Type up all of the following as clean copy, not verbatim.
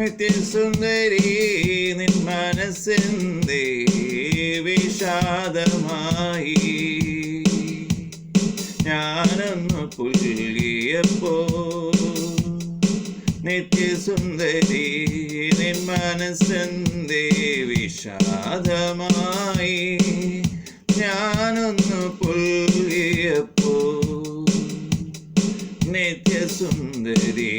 നിത്യസുന്ദരി നിൻ മനസ്സെന്തേ വിഷാദമായി. ഞാനൊന്നു പുൽകിയപ്പോ നിത്യസുന്ദരി നിൻ മനസ്സെന്തേ വിഷാദമായി. ഞാനൊന്നു പുൽകിയപ്പോ നിത്യസുന്ദരി.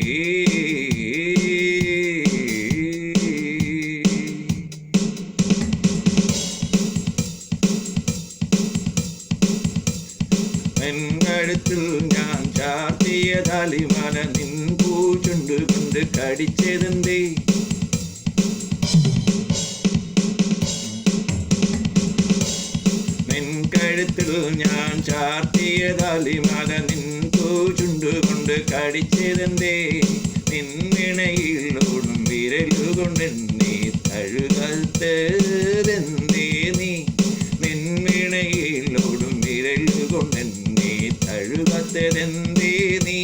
കഴുത്തിൽ ഞാൻ ചാർത്തിയ താലിമാല നിൻ പൂച്ചുണ്ട് കൊണ്ട് കടിച്ചതെന്തേ? നിൻ കഴുത്തിൽ ഞാൻ ചാർത്തിയ താലിമാല നിൻ പൂച്ചുണ്ട് കൊണ്ട് കടിച്ചതെന്തേ? നിന്നിണയിലോടും വിരലുകൊണ്ട് നീ തഴുകത്തതെന്തേ? നീ നിന്നിണയിലോടും വിരലുകൊണ്ട് തഴുകത്തതെന്തേ? നീ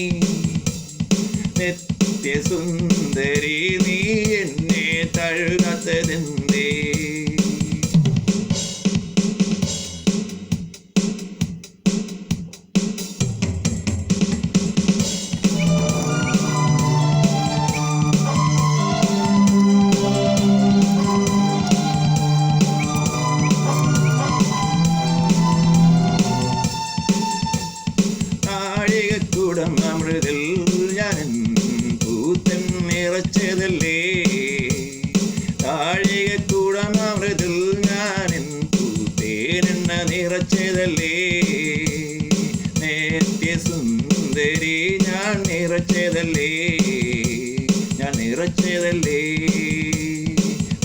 നിത്യസുന്ദരി നീ എന്നെ തഴുകത്തതെന്തേ? അമൃതിൽ ഞാൻ പൂത്തൻ നിറച്ചതല്ലേ? താഴികക്കൂടം അമൃതിൽ ഞാൻ പൂത്തേനെണ്ണ നിറച്ചതല്ലേ? നിത്യസുന്ദരി ഞാൻ നിറച്ചതല്ലേ? ഞാൻ നിറച്ചതല്ലേ?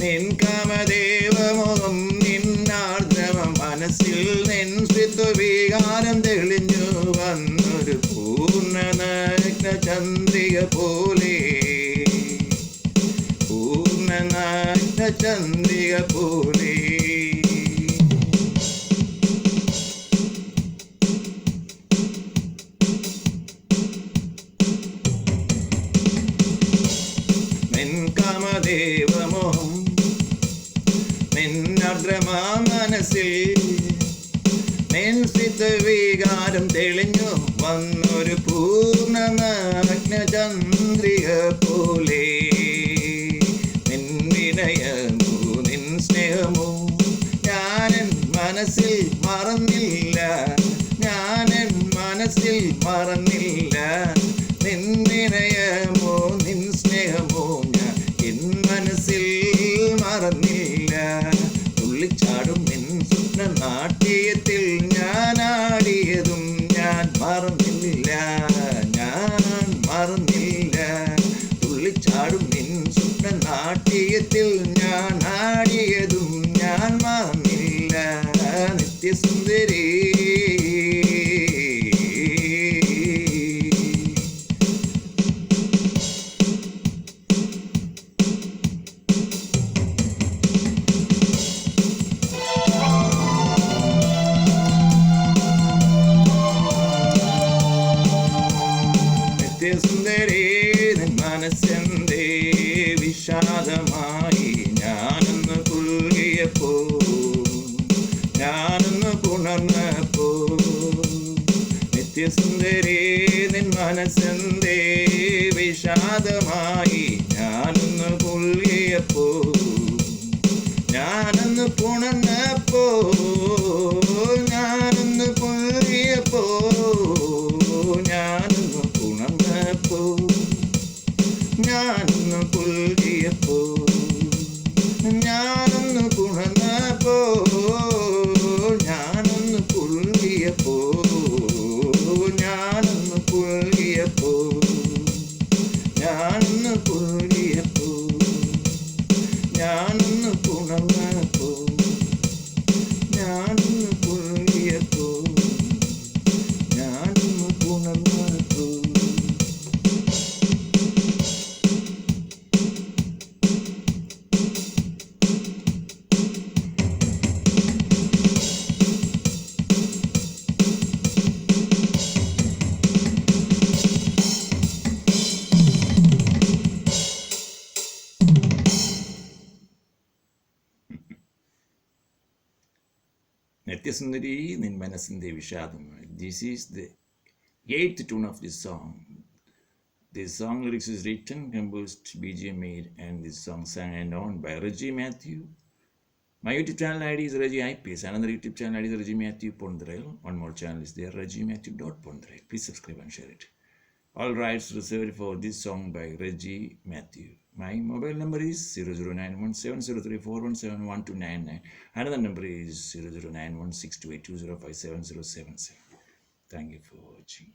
നിൻ കാമദേവമോഹം നിന്നാർദ്രമ മനസ്സിൽ നിൻ സ്വിത്വവികാരം തെളിഞ്ഞു വന്നൊരു പൂർണ്ണനഗ്ന ചന്ദ്രിക പോലെ. പൂർണ്ണനഗ്ന ചന്ദ്രിക പോലെ. നിൻ കാമദേവമോഹം നിന്നാർദ്രമാ മനസ്സിൽ നിൻ സ്ഥിതവികാരം തെളിഞ്ഞു വന്നൊരു പൂർണ്ണനഗ്ന ചന്ദ്രിക പോലെ. നിൻ വിനയമോ നിൻ സ്നേഹമോ ഞാനെൻ മനസ്സിൽ മറന്നില്ല. ഞാനെൻ മനസ്സിൽ മറന്നില്ല. നിൻ വിനയമോ നിൻ സ്നേഹമോ ഞാൻ എൻ മനസ്സിൽ മറന്നില്ല. തുള്ളിച്ചാടും നിൻ സ്വപ്ന നാട്യത്തിൽ ഞാനാടിയതും ഞാൻ മറന്നില്ല. ഞാൻ മറന്നില്ല. തുള്ളിച്ചാടും നിൻ സ്വപ്ന നാട്യത്തിൽ ഞാൻ ആടിയതും ഞാൻ മറന്നില്ല. നിത്യസുന്ദരി സുന്ദരി നിൻ മനസ്സെന്തേ വിഷാദമായി. ഞാനൊന്ന് പുൽകിയപ്പോ ഞാനൊന്ന് പുണർന്നപ്പോ നിത്യസുന്ദരി നിൻ മനസ്സെന്തേ വിഷാദമായി. ഞാനൊന്ന് പുൽകിയപ്പോ ഞാനൊന്ന് പുണർന്നപ്പോ ഞാനൊന്ന് പുൽകിയപ്പോ ഞാനൊന്ന് പുണർന്നപ്പോ ഞാനൊന്ന് പുൽകിയപ്പോ ഞാനൊന്ന് പുണർന്നപ്പോ ഞാനൊന്ന് പുൽകിയപ്പോ ഞാനൊന്ന് പുൽകിയപ്പോ ഞാനൊന്ന് പുൽകിയപ്പോ ഞാനൊന്ന് പുണർന്നപ്പോ ഞാനൊന്ന് പുൽകിയപ്പോ ഞാനൊന്ന് പുണർന്നപ്പോ. നിത്യസുന്ദരി നിൻ മനസ്സിൻ്റെ വിഷാദമായി. This is the 8th tune of this song. This song lyrics is written, composed, BGM made, and this song sang and owned by Reggie Matthew. My YouTube channel ID is Reggie IPS. Another YouTube channel ID is Reggie Matthew Pondrail. One more channel is there, reggiematthew.pondrail. Please subscribe and share it. All rights reserved for this song by Reggie Matthew. My mobile number is 00917034171299. Another number is 00916282057077. Thank you for watching.